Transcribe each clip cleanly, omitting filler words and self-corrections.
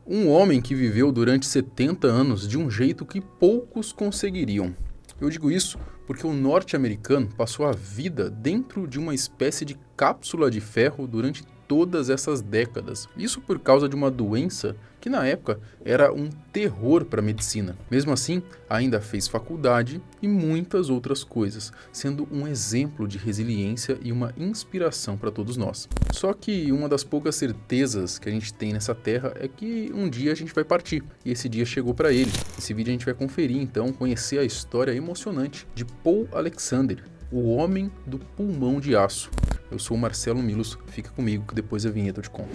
Um homem que viveu durante 70 anos de um jeito que poucos conseguiriam. Eu digo isso porque o norte-americano passou a vida dentro de uma espécie de cápsula de ferro durante todas essas décadas. Isso por causa de uma doença que na época era um terror para a medicina. Mesmo assim, ainda fez faculdade e muitas outras coisas, sendo um exemplo de resiliência e uma inspiração para todos nós. Só que uma das poucas certezas que a gente tem nessa terra é que um dia a gente vai partir, e esse dia chegou para ele. Nesse vídeo a gente vai conferir então, conhecer a história emocionante de Paul Alexander, o homem do pulmão de aço. Eu sou o Marcelo Milos, fica comigo que depois da vinheta eu te conto.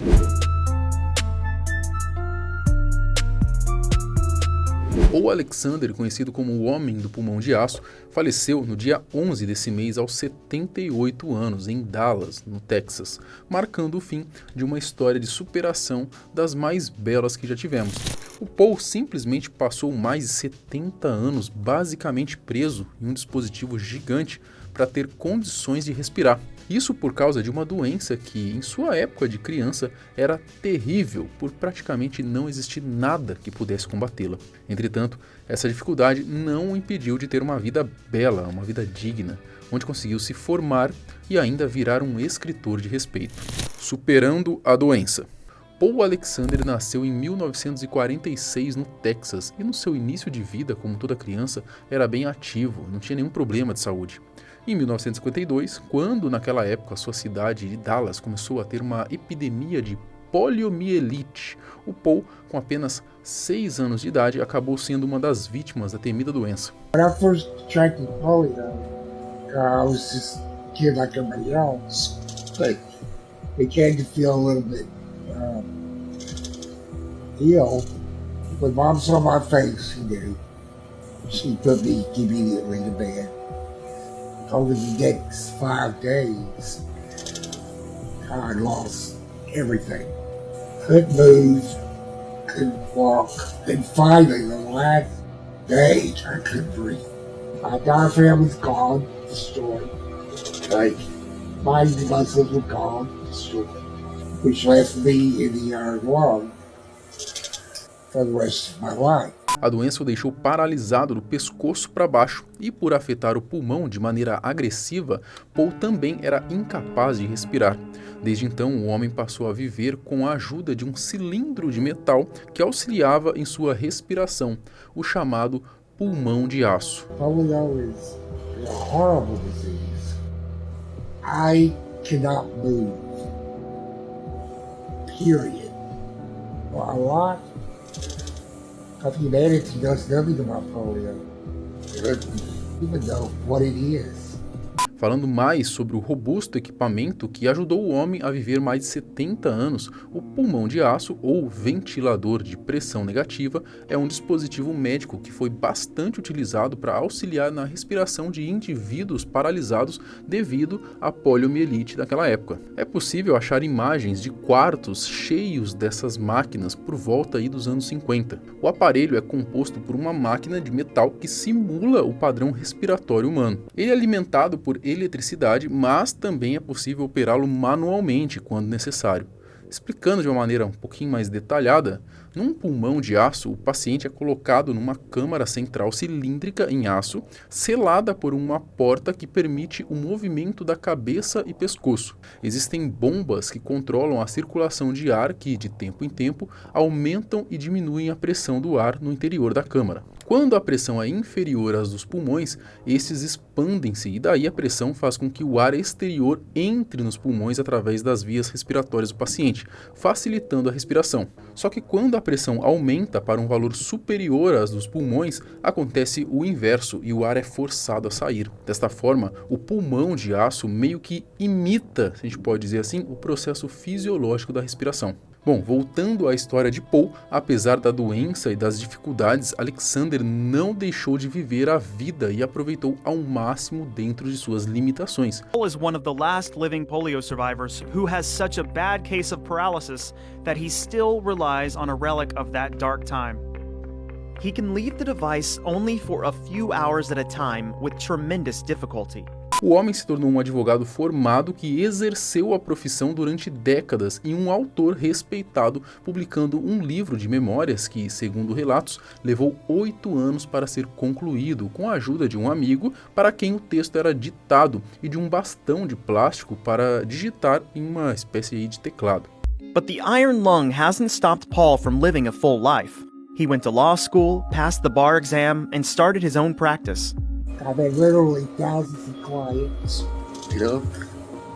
Paul Alexander, conhecido como o Homem do Pulmão de Aço, faleceu no dia 11 desse mês aos 78 anos, em Dallas, no Texas, marcando o fim de uma história de superação das mais belas que já tivemos. O Paul simplesmente passou mais de 70 anos basicamente preso em um dispositivo gigante para ter condições de respirar. Isso por causa de uma doença que, em sua época de criança, era terrível por praticamente não existir nada que pudesse combatê-la. Entretanto, essa dificuldade não o impediu de ter uma vida bela, uma vida digna, onde conseguiu se formar e ainda virar um escritor de respeito. Superando a doença. Paul Alexander nasceu em 1946 no Texas e no seu início de vida, como toda criança, era bem ativo, não tinha nenhum problema de saúde. Em 1952, quando naquela época a sua cidade de Dallas começou a ter uma epidemia de poliomielite, o Paul, com apenas 6 anos de idade, acabou sendo uma das vítimas da temida doença. When I first contracted polio, I was just a kid like everybody else, but began to feel a little bit ill. When Mom saw my face, she put me immediately to bed. Over the next 5 days, I lost everything. Couldn't move, couldn't walk. And finally, the last day, I couldn't breathe. My diaphragm was gone, destroyed. Like, my muscles were gone, destroyed. Which left me in the iron lung for the rest of my life. A doença o deixou paralisado do pescoço para baixo e, por afetar o pulmão de maneira agressiva, Paul também era incapaz de respirar. Desde então, o homem passou a viver com a ajuda de um cilindro de metal que auxiliava em sua respiração, o chamado pulmão de aço. Polio is a horrible disease. I cannot move. Period. A lot of humanity does nothing about polio, even though what it is. Falando mais sobre o robusto equipamento que ajudou o homem a viver mais de 70 anos, o pulmão de aço, ou ventilador de pressão negativa, é um dispositivo médico que foi bastante utilizado para auxiliar na respiração de indivíduos paralisados devido à poliomielite daquela época. É possível achar imagens de quartos cheios dessas máquinas por volta aí dos anos 50. O aparelho é composto por uma máquina de metal que simula o padrão respiratório humano. Ele é alimentado por eletricidade, mas também é possível operá-lo manualmente quando necessário. Explicando de uma maneira um pouquinho mais detalhada, num pulmão de aço, o paciente é colocado numa câmara central cilíndrica em aço, selada por uma porta que permite o movimento da cabeça e pescoço. Existem bombas que controlam a circulação de ar que, de tempo em tempo, aumentam e diminuem a pressão do ar no interior da câmara. Quando a pressão é inferior às dos pulmões, estes expandem-se e daí a pressão faz com que o ar exterior entre nos pulmões através das vias respiratórias do paciente, facilitando a respiração. Só que quando a pressão aumenta para um valor superior às dos pulmões, acontece o inverso e o ar é forçado a sair. Desta forma, o pulmão de aço meio que imita, se a gente pode dizer assim, o processo fisiológico da respiração. Bom, voltando à história de Paul, apesar da doença e das dificuldades, Alexander não deixou de viver a vida e aproveitou ao máximo dentro de suas limitações. Paul is one of the last living polio survivors who has such a bad case of paralysis that he still relies on a relic of that dark time. He can leave the device only for a few hours at a time with tremendous difficulty. O homem se tornou um advogado formado que exerceu a profissão durante décadas e um autor respeitado, publicando um livro de memórias que, segundo relatos, levou 8 anos para ser concluído, com a ajuda de um amigo para quem o texto era ditado e de um bastão de plástico para digitar em uma espécie de teclado. But the iron lung hasn't stopped Paul from living a full life. He went to law school, passed the bar exam, and started his own practice. I've had literally thousands of clients,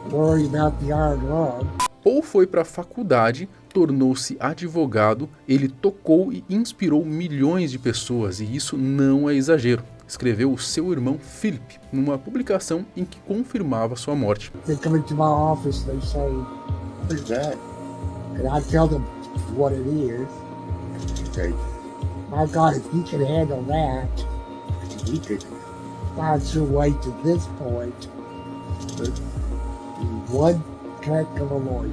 worry about the iron lung. Paul foi para a faculdade, tornou-se advogado, ele tocou e inspirou milhões de pessoas, e isso não é exagero, escreveu o seu irmão Philip numa publicação em que confirmava sua morte. They come into my office, they say, "What is that?" And I tell them what it is. Okay. My God, if you can handle that, you could find your way to this point. One heck of a lawyer.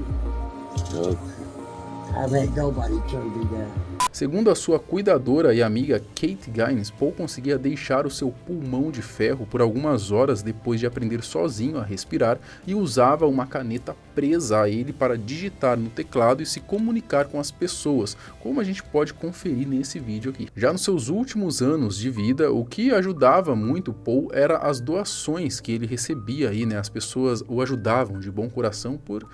I've had nobody turn me down. Segundo a sua cuidadora e amiga Kate Gaines, Paul conseguia deixar o seu pulmão de ferro por algumas horas depois de aprender sozinho a respirar e usava uma caneta presa a ele para digitar no teclado e se comunicar com as pessoas, como a gente pode conferir nesse vídeo aqui. Já nos seus últimos anos de vida, o que ajudava muito Paul era as doações que ele recebia aí, né? As pessoas o ajudavam de bom coração por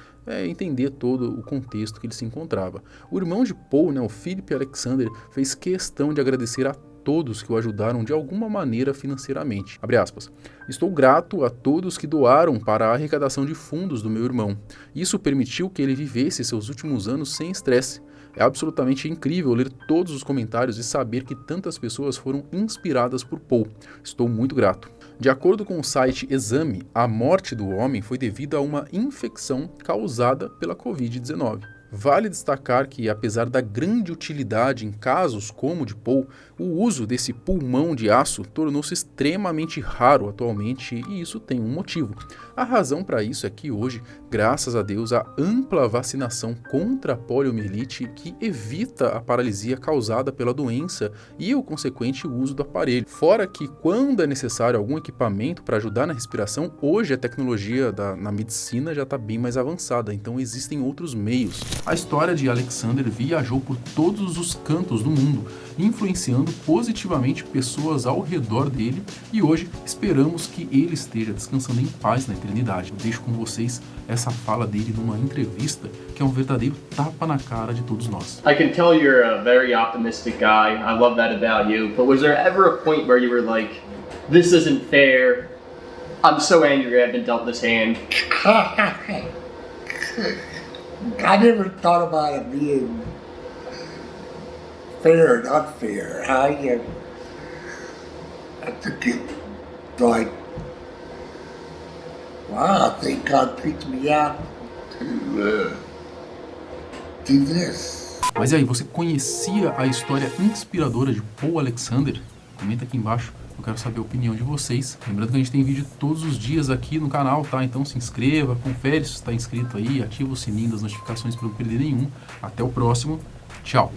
entender todo o contexto que ele se encontrava. O irmão de Paul, né, o Philip Alexander, fez questão de agradecer a todos que o ajudaram de alguma maneira financeiramente. Abre aspas. Estou grato a todos que doaram para a arrecadação de fundos do meu irmão. Isso permitiu que ele vivesse seus últimos anos sem estresse. É absolutamente incrível ler todos os comentários e saber que tantas pessoas foram inspiradas por Paul. Estou muito grato. De acordo com o site Exame, a morte do homem foi devido a uma infecção causada pela Covid-19. Vale destacar que, apesar da grande utilidade em casos como o de Paul, o uso desse pulmão de aço tornou-se extremamente raro atualmente, e isso tem um motivo. A razão para isso é que hoje, graças a Deus, há ampla vacinação contra a poliomielite que evita a paralisia causada pela doença e o consequente uso do aparelho. Fora que, quando é necessário algum equipamento para ajudar na respiração, hoje a tecnologia na medicina já está bem mais avançada, então existem outros meios. A história de Alexander viajou por todos os cantos do mundo, influenciando positivamente pessoas ao redor dele, e hoje esperamos que ele esteja descansando em paz na eternidade. Eu deixo com vocês essa fala dele numa entrevista que é um verdadeiro tapa na cara de todos nós. I can tell you're a very optimistic guy. I love that about you. But was there ever a point where you were like, this isn't fair. I'm so angry I've been dealt this hand. I never thought about it being fair and unfair. I took it like, wow, I think God picked me out to do this. Mas e aí, você conhecia a história inspiradora de Paul Alexander? Comenta aqui embaixo, eu quero saber a opinião de vocês. Lembrando que a gente tem vídeo todos os dias aqui no canal, tá? Então se inscreva, confere se está inscrito aí, ativa o sininho das notificações para não perder nenhum. Até o próximo, tchau!